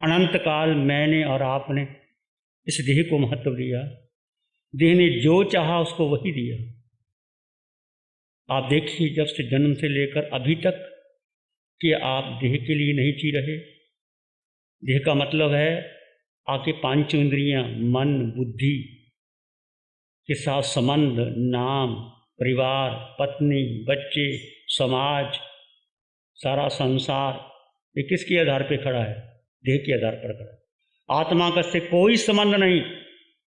अनंत काल मैंने और आपने इस देह को महत्व दिया। देह ने जो चाहा उसको वही दिया। आप देखिए, जब से जन्म से लेकर अभी तक कि आप देह के लिए नहीं जी रहे। देह का मतलब है आपके पांचों इंद्रियां, मन, बुद्धि के साथ संबंध, नाम, परिवार, पत्नी, बच्चे, समाज, सारा संसार, ये किसके आधार पे खड़ा है? देह के आधार पर खड़ा है। आत्मा का से कोई संबंध नहीं।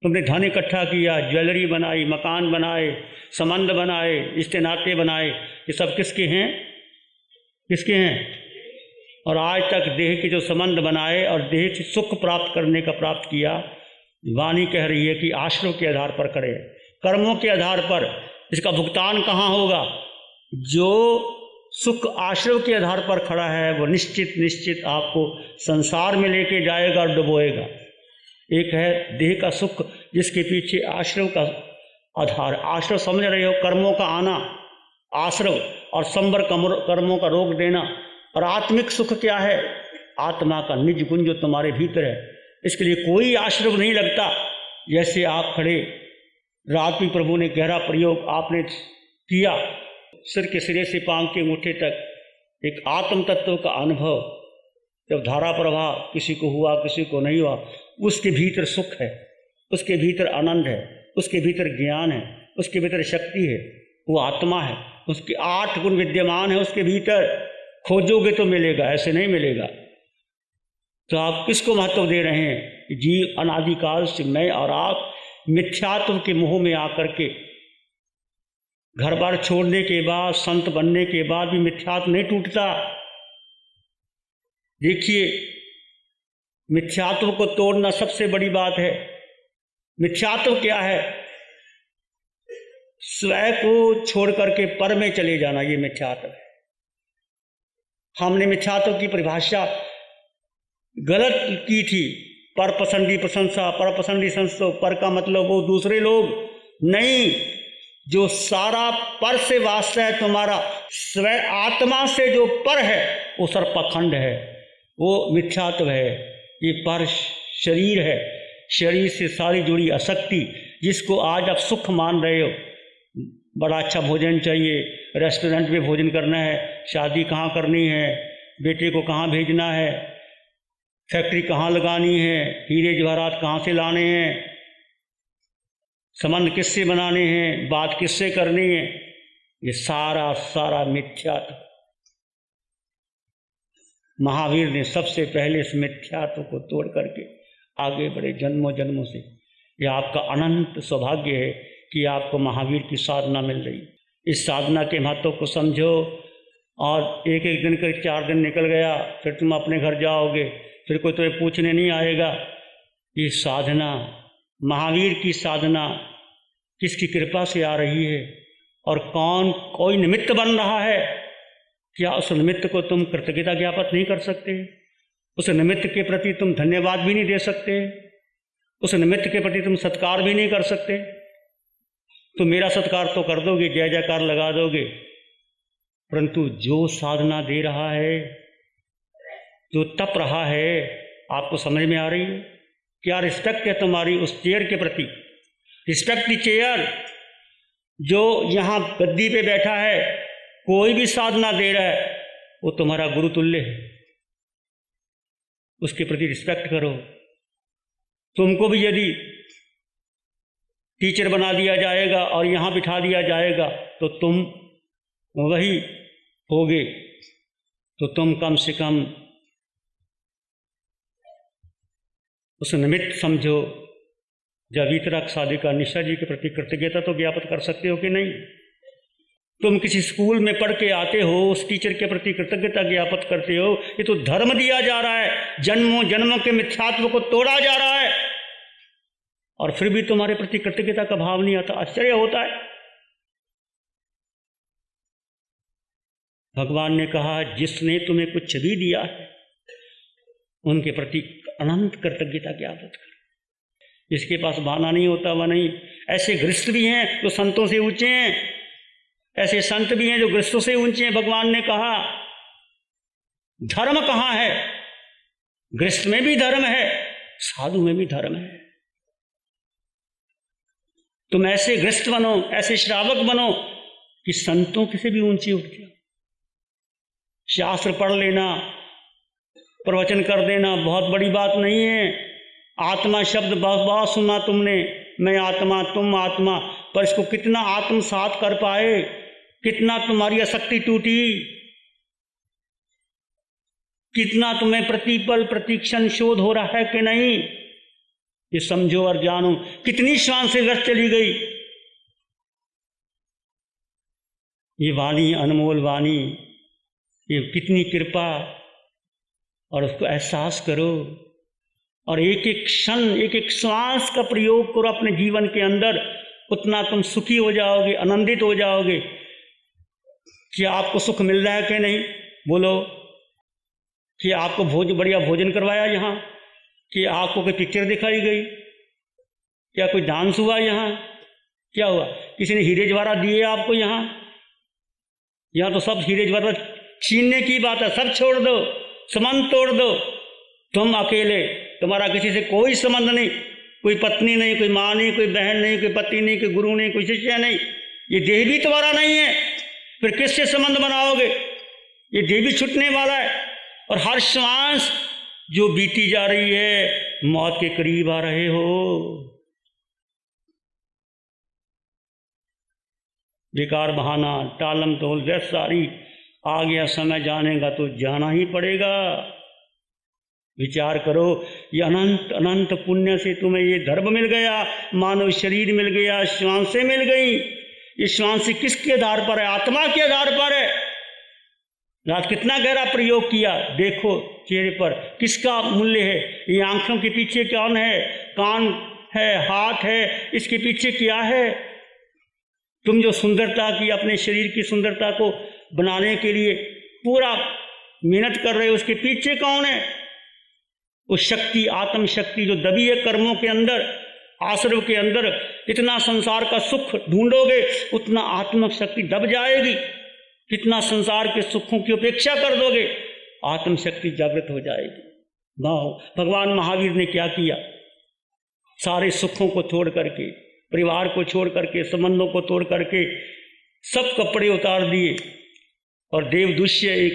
तुमने धन इकट्ठा किया, ज्वेलरी बनाई, मकान बनाए, संबंध बनाए, रिश्ते नाते बनाए, ये सब किसके हैं? किसके हैं? और आज तक देह के जो संबंध बनाए और देह से सुख प्राप्त करने का प्राप्त किया, वाणी कह रही है कि आश्रम के आधार पर करे, कर्मों के आधार पर। इसका भुगतान कहाँ होगा? जो सुख आश्रम के आधार पर खड़ा है वो निश्चित आपको संसार में लेके जाएगा और डुबोएगा। एक है देह का सुख जिसके पीछे आश्रम का आधार। आश्रम समझ रहे हो? कर्मों का आना, आश्रम, और संबर कर्मों का रोक देना। और आत्मिक सुख क्या है? आत्मा का निज गुण जो तुम्हारे भीतर है। इसके लिए कोई आश्रम नहीं लगता। जैसे आप खड़े, रात में प्रभु ने गहरा प्रयोग आपने किया, सिर के सिरे से पांव के अंगूठे तक एक आत्म तत्व का अनुभव। जब धारा प्रवाह किसी को हुआ, किसी को नहीं हुआ, उसके भीतर सुख है, उसके भीतर आनंद है, उसके भीतर ज्ञान है, उसके भीतर शक्ति है, वो आत्मा है। उसके 8 गुण विद्यमान है उसके भीतर। खोजोगे तो मिलेगा, ऐसे नहीं मिलेगा। तो आप किसको महत्व दे रहे हैं? जीव अनादिकाल से मैं और आप मिथ्यात्व के मोह में आकर के, घर बार छोड़ने के बाद, संत बनने के बाद भी मिथ्यात्व नहीं टूटता। देखिए, मिथ्यात्व को तोड़ना सबसे बड़ी बात है। मिथ्यात्व क्या है? स्वयं को छोड़ करके पर में चले जाना, ये मिथ्यात्व है। हमने मिथ्यात्व की परिभाषा गलत की थी। पर पसंदी प्रशंसा, पर पसंदी संस्तो, पर का मतलब वो दूसरे लोग नहीं। जो सारा पर से वास्ता है तुम्हारा, स्वयं आत्मा से जो पर है वो सर्पखंड है, वो मिथ्यात्व है। ये पर शरीर है, शरीर से सारी जुड़ी आसक्ति, जिसको आज आप सुख मान रहे हो। बड़ा अच्छा भोजन चाहिए, रेस्टोरेंट में भोजन करना है, शादी कहाँ करनी है, बेटे को कहाँ भेजना है, फैक्ट्री कहाँ लगानी है, हीरे जवाहरात कहाँ से लाने हैं, संबंध किससे बनाने हैं, बात किससे करनी है, ये सारा मिथ्यात्व। महावीर ने सबसे पहले इस मिथ्यात्व को तोड़ करके आगे बढ़े जन्मों जन्मों से। यह आपका अनंत सौभाग्य है कि आपको महावीर की साधना मिल रही। इस साधना के महत्व को समझो। और एक एक दिन के 4 दिन निकल गया, फिर तुम अपने घर जाओगे, फिर कोई तुम्हें पूछने नहीं आएगा। ये साधना, महावीर की साधना किसकी कृपा से आ रही है और कौन कोई निमित्त बन रहा है? क्या उस निमित्त को तुम कृतज्ञता ज्ञापन नहीं कर सकते? उस निमित्त के प्रति तुम धन्यवाद भी नहीं दे सकते? उस निमित्त के प्रति तुम सत्कार भी नहीं कर सकते? तो मेरा सत्कार तो कर दोगे, जय जयकार लगा दोगे, परंतु जो साधना दे रहा है, जो तप रहा है, आपको समझ में आ रही है? क्या रिस्पेक्ट है तुम्हारी उस चेयर के प्रति? Respect the chair. जो यहाँ गद्दी पे बैठा है, कोई भी साधना दे रहा है, वो तुम्हारा गुरु तुल्य है। उसके प्रति रिस्पेक्ट करो। तुमको भी यदि टीचर बना दिया जाएगा और यहाँ बिठा दिया जाएगा तो तुम वही होगे। तो तुम कम से कम उस निमित्त समझो। जब वितरक साधिका निशा जी के प्रति कृतज्ञता तो ज्ञापित कर सकते हो कि नहीं? तुम किसी स्कूल में पढ़ के आते हो, उस टीचर के प्रति कृतज्ञता ज्ञापित करते हो। ये तो धर्म दिया जा रहा है, जन्मों जन्मों के मिथ्यात्व को तोड़ा जा रहा है, और फिर भी तुम्हारे प्रति कृतज्ञता का भाव नहीं आता। आश्चर्य होता है। भगवान ने कहा, जिसने तुम्हें कुछ भी दिया है उनके प्रति अनंत कृतज्ञता ज्ञापित कर। जिसके पास बहाना नहीं होता वह नहीं। ऐसे गृहस्थ भी हैं जो संतों से ऊंचे हैं, ऐसे संत भी हैं जो गृहस्थों से ऊंचे हैं। भगवान ने कहा, धर्म कहाँ है? गृहस्थ में भी धर्म है, साधु में भी धर्म है। तुम ऐसे गृहस्थ बनो, ऐसे श्रावक बनो कि संतों से भी ऊंची उठ जाओ। शास्त्र पढ़ लेना, प्रवचन कर देना बहुत बड़ी बात नहीं है। आत्मा शब्द बहुत बहुत सुना तुमने, मैं आत्मा तुम आत्मा, पर इसको कितना आत्मसात कर पाए, कितना तुम्हारी आसक्ति टूटी, कितना तुम्हें प्रतिपल प्रतिक्षण शोध हो रहा है कि नहीं, ये समझो और जानो। कितनी श्वान से व्यर्थ चली गई ये वाणी, अनमोल वाणी, ये कितनी कृपा, और उसको एहसास करो। और एक एक क्षण, एक एक श्वास का प्रयोग करो अपने जीवन के अंदर, उतना तुम सुखी हो जाओगे, आनंदित हो जाओगे। कि आपको सुख मिल रहा है कि नहीं, बोलो। कि आपको बढ़िया भोजन करवाया यहाँ, कि आपको कोई पिक्चर दिखाई गई, क्या कोई डांस हुआ यहाँ, क्या हुआ, किसी ने हीरे जवाहरात दिए आपको यहाँ तो सब हीरे जवाहरात छीनने की बात है। सब छोड़ दो, संबंध तोड़ दो। तुम अकेले, तुम्हारा किसी से कोई संबंध नहीं, कोई पत्नी नहीं, कोई माँ नहीं, कोई बहन नहीं, कोई पति नहीं, कोई गुरु नहीं, कोई शिष्य नहीं। ये देह भी तुम्हारा नहीं है, फिर किससे संबंध बनाओगे? ये देह भी छूटने वाला है। और हर श्वास जो बीती जा रही है, मौत के करीब आ रहे हो। बेकार बहाना, टालम टोल, व्यर्थ सारी, आ गया समय जाने का तो जाना ही पड़ेगा। विचार करो, ये अनंत अनंत पुण्य से तुम्हें ये धर्म मिल गया, मानव शरीर मिल गया, श्वासें मिल गई। ये श्वास किसके आधार पर है? आत्मा के आधार पर है। रात कितना गहरा प्रयोग किया, देखो चेहरे पर किसका मूल्य है। ये आंखों के पीछे कौन है? कान है, हाथ है, इसके पीछे क्या है? तुम जो सुंदरता की, अपने शरीर की सुंदरता को बनाने के लिए पूरा मेहनत कर रहे हो, उसके पीछे कौन है? उस शक्ति, आत्म शक्ति जो दबी है कर्मों के अंदर, आश्रव के अंदर। इतना संसार का सुख ढूंढोगे, उतना आत्म शक्ति दब जाएगी। कितना संसार के सुखों की उपेक्षा कर दोगे, आत्म शक्ति जागृत हो जाएगी। भगवान महावीर ने क्या किया? सारे सुखों को छोड़ करके, परिवार को छोड़ करके, संबंधों को तोड़ करके सब कपड़े उतार दिए। और देवदुष्य एक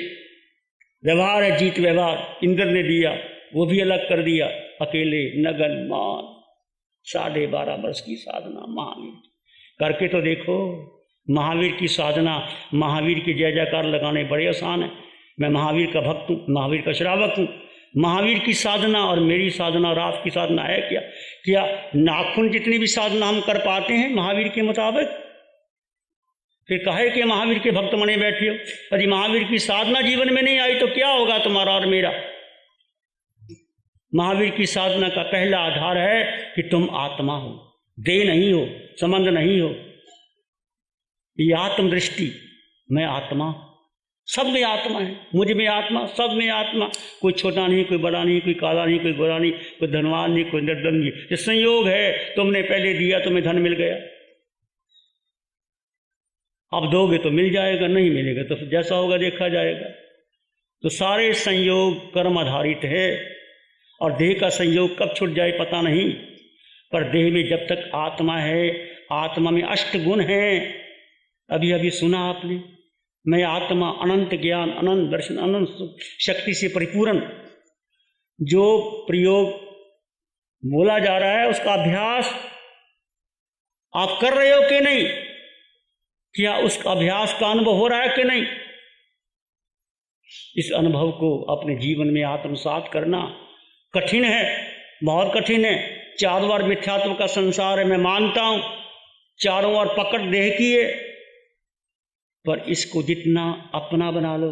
व्यवहार है, जीत व्यवहार, इंद्र ने दिया, वो भी अलग कर दिया। अकेले नगन मान 12.5 वर्ष की साधना महावीर करके तो देखो। महावीर की साधना, महावीर की जय जयकार लगाने बड़े आसान है। मैं महावीर का भक्त हूँ, महावीर का श्रावक हूँ। महावीर की साधना और मेरी साधना, रात की साधना है क्या? क्या नाखून जितनी भी साधना हम कर पाते हैं महावीर के मुताबिक? फिर कहे कि महावीर के भक्त बने बैठे हो। यदि महावीर की साधना जीवन में नहीं आई तो क्या होगा तुम्हारा और मेरा? महावीर की साधना का पहला आधार है कि तुम आत्मा हो, देह नहीं हो, संबंध नहीं हो। ये आत्मदृष्टि, मैं आत्मा, सब में आत्मा है, मुझ में आत्मा, सब में आत्मा। कोई छोटा नहीं, कोई बड़ा नहीं, कोई काला नहीं, कोई गोरा नहीं, कोई धनवान नहीं, कोई निर्धन नहीं। ये संयोग है, तुमने पहले दिया, तुम्हें धन मिल गया, अब दोगे तो मिल जाएगा, नहीं मिलेगा तो जैसा होगा देखा जाएगा। तो सारे संयोग कर्म आधारित है। और देह का संयोग कब छूट जाए पता नहीं, पर देह में जब तक आत्मा है, आत्मा में 8 गुण हैं। अभी अभी सुना आपने, मैं आत्मा, अनंत ज्ञान, अनंत दर्शन, अनंत शक्ति से परिपूर्ण। जो प्रयोग बोला जा रहा है उसका अभ्यास आप कर रहे हो कि नहीं? क्या उस अभ्यास का अनुभव हो रहा है कि नहीं? इस अनुभव को अपने जीवन में आत्मसात करना कठिन है, बहुत कठिन है। चारों ओर मिथ्यात्व का संसार है, मैं मानता हूं, चारों ओर पकड़ देह की है, पर इसको जितना अपना बना लो,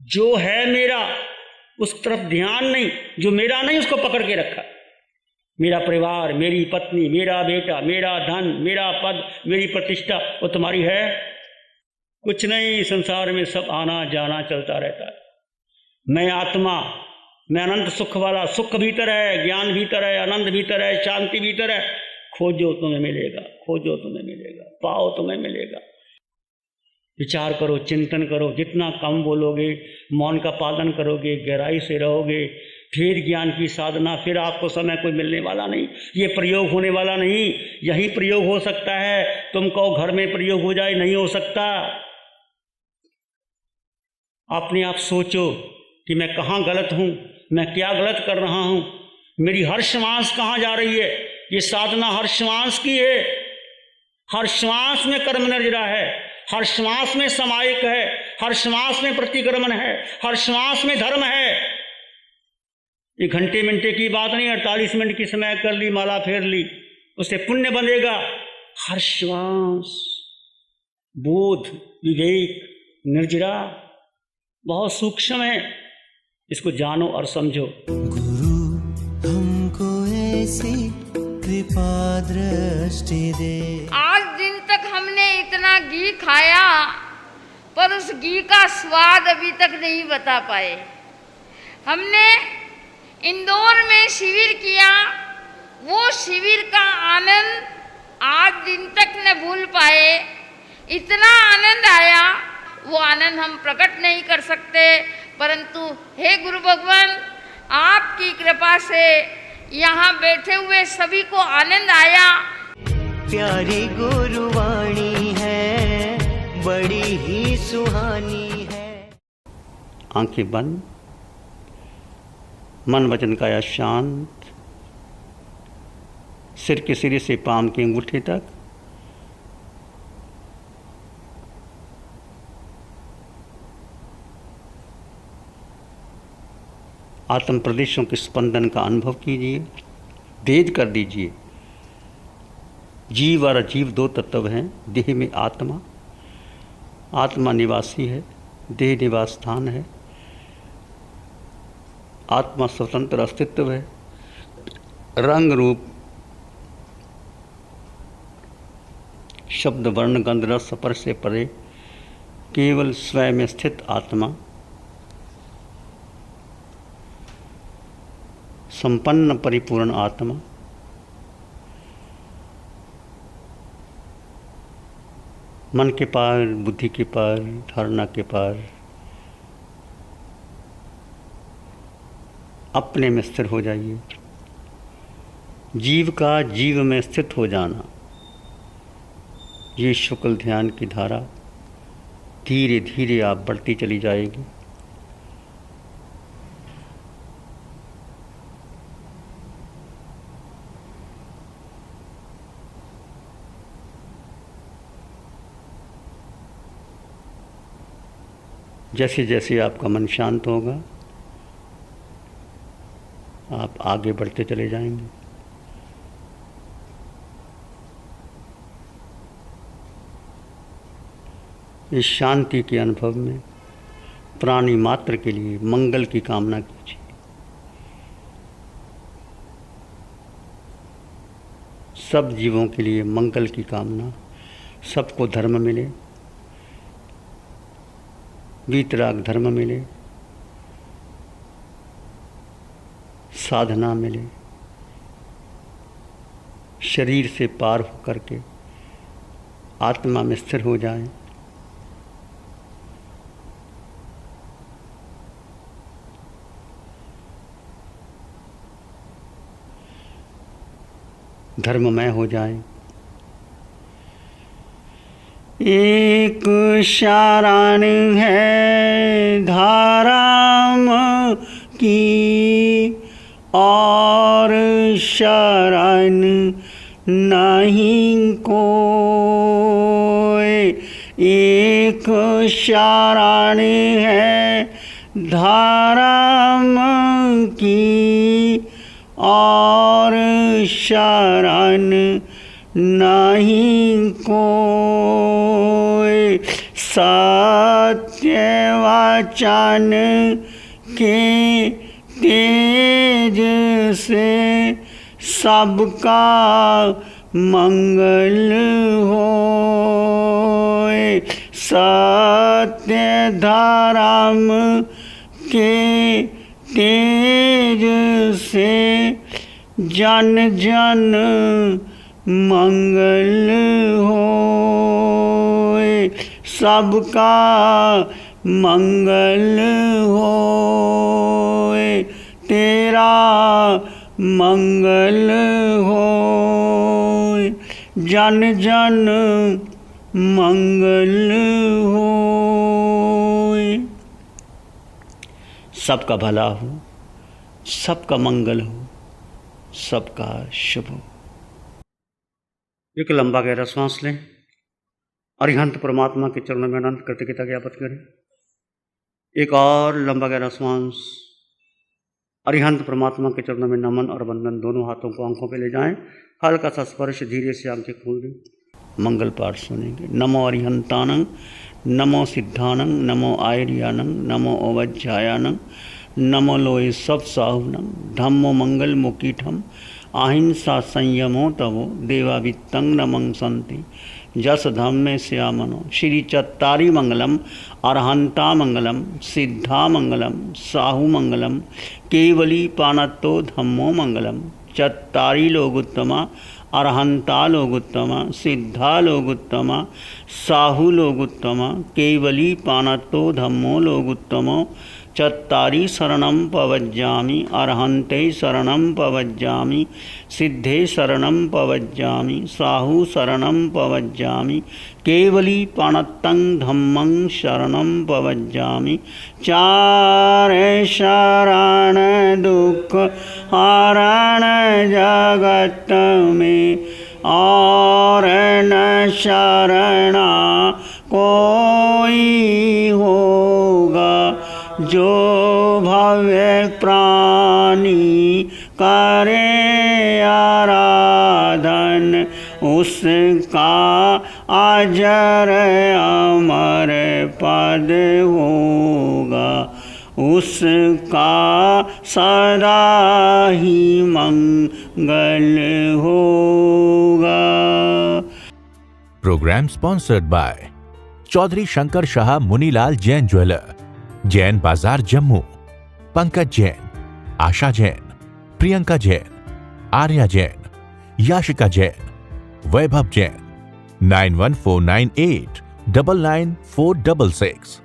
जो है मेरा उस तरफ ध्यान नहीं, जो मेरा नहीं उसको पकड़ के रखा। मेरा परिवार, मेरी पत्नी, मेरा बेटा, मेरा धन, मेरा पद, मेरी प्रतिष्ठा, वो तुम्हारी है? कुछ नहीं। संसार में सब आना जाना चलता रहता है। मैं आत्मा, मैं अनंत सुख वाला, सुख भीतर है, ज्ञान भीतर है, आनंद भीतर है, शांति भीतर है। खोजो तुम्हें मिलेगा, खोजो तुम्हें मिलेगा, पाओ तुम्हें मिलेगा। विचार करो, चिंतन करो, जितना कम बोलोगे, मौन का पालन करोगे, गहराई से रहोगे, फिर ज्ञान की साधना, फिर आपको समय कोई मिलने वाला नहीं, ये प्रयोग होने वाला नहीं। यही प्रयोग हो सकता है, तुम कहो घर में प्रयोग हो जाए, नहीं हो सकता। अपने आप सोचो कि मैं कहाँ गलत हूँ, मैं क्या गलत कर रहा हूँ, मेरी हर श्वास कहाँ जा रही है। ये साधना हर श्वास की है, हर श्वास में कर्म निर्जरा है, हर श्वास में समायिक है, हर श्वास में प्रतिक्रमण है, हर श्वास में धर्म है। ये घंटे मिनटे की बात नहीं, 48 मिनट की समय कर ली, माला फेर ली, उससे पुण्य बनेगा। हर श्वास बोध, विवेक, निर्जरा बहुत सूक्ष्म है, इसको जानो और समझो। गुरु हमको ऐसी कृपा दृष्टि दे। आज दिन तक हमने इतना घी खाया, पर उस घी का स्वाद अभी तक नहीं बता पाए। हमने इंदौर में शिविर किया, वो शिविर का आनंद आज दिन तक न भूल पाए। इतना आनंद आया, वो आनंद हम प्रकट नहीं कर सकते, परंतु हे गुरु भगवान, आपकी कृपा से यहाँ बैठे हुए सभी को आनंद आया। प्यारी गुरुवाणी है, बड़ी ही सुहानी है। आंखें बंद, मन वचन काया शांत, सिर के सिरे से पांव के अंगूठे तक आत्म प्रदेशों के स्पंदन का अनुभव कीजिए, भेद कर दीजिए। जीव और अजीव दो तत्व हैं। देह में आत्मा, आत्मा निवासी है, देह निवास स्थान है। आत्मा स्वतंत्र अस्तित्व है, रंग रूप शब्द वर्ण गंध रस स्पर्श से परे केवल स्वयं में स्थित आत्मा, संपन्न परिपूर्ण आत्मा, मन के पार, बुद्धि के पार, धारणा के पार अपने में स्थिर हो जाइए। जीव का जीव में स्थित हो जाना, ये शुक्ल ध्यान की धारा धीरे धीरे आप बढ़ती चली जाएगी। जैसे जैसे आपका मन शांत होगा, आप आगे बढ़ते चले जाएंगे। इस शांति के अनुभव में प्राणी मात्र के लिए मंगल की कामना कीजिए। सब जीवों के लिए मंगल की कामना, सबको धर्म मिले, वीतराग धर्म मिले, साधना मिले, शरीर से पार होकर के आत्मा में स्थिर हो जाए। धर्ममय हो जाए। एक शरण है धाराम की, और शरण नहीं कोई। एक शरण है धाराम की, और शरण नहीं कोई। सत्य वचन के तेज से सबका मंगल होए। सत्य धर्म के तेज से जन जन मंगल होए। सबका मंगल होए। तेरा मंगल हो, जन जन मंगल हो। सबका भला हो, सबका मंगल हो, सबका शुभ हो। एक लंबा गहरा सांस लें। अरिहंत परमात्मा के चरणों में अनंत कृतज्ञता ज्ञापित करें। एक और लंबा गहरा सांस। अरिहंत परमात्मा के चरणों में नमन और वंदन। दोनों हाथों को आंखों पे ले जाएं। हल्का सा स्पर्श, धीरे से आंखें खोल दें। मंगल पाठ सुनेंगे। नमो अरिहंतानंग, नमो सिद्धानंग, नमो आयर्यानंग, नमो ओवज्जायानंग, नमो लोए सब साहुनंग, धम्मो मंगल मुकीठम, अहिंसा संयमो तवो, देवावित्तं नमं संति, जस धम्मे श्यामनो। श्री चत्तारी मंगलम, अरहंता मंगलम, सिद्धा मंगलम, साहु मंगलम, केवली पानत्तो धम्मो मंगलम। चत्तारी लोगुत्तमा, अरहंता लोगुत्तमा, सिद्धा लोगुत्तमा, साहु लोगुत्तमा, केवली पानत्तो धम्मो लोगुत्तमो। चत्तारी शरणं पवज्जामि, अरहन्ते शरणं पवज्जामि, सिद्धे शरणं पवज्जामि, साहु शरणं पवज्जामि, केवली पाणत्तं धम्मं शरणं पवज्जामि। चारे शरण दुख हरण जगत में, और न शरणा कोई होगा। जो भव्य प्राणी करे आराधन, उसका अजर अमर पद होगा, उसका सदा ही मंगल होगा। Program sponsored by Chaudhary Shankar Shah Munilal Jain jeweller, Jain Bazaar Jammu, Pankaj Jain, Asha Jain, Priyanka Jain, Arya Jain, Yashika Jain, Vaibhav Jain. 9149899466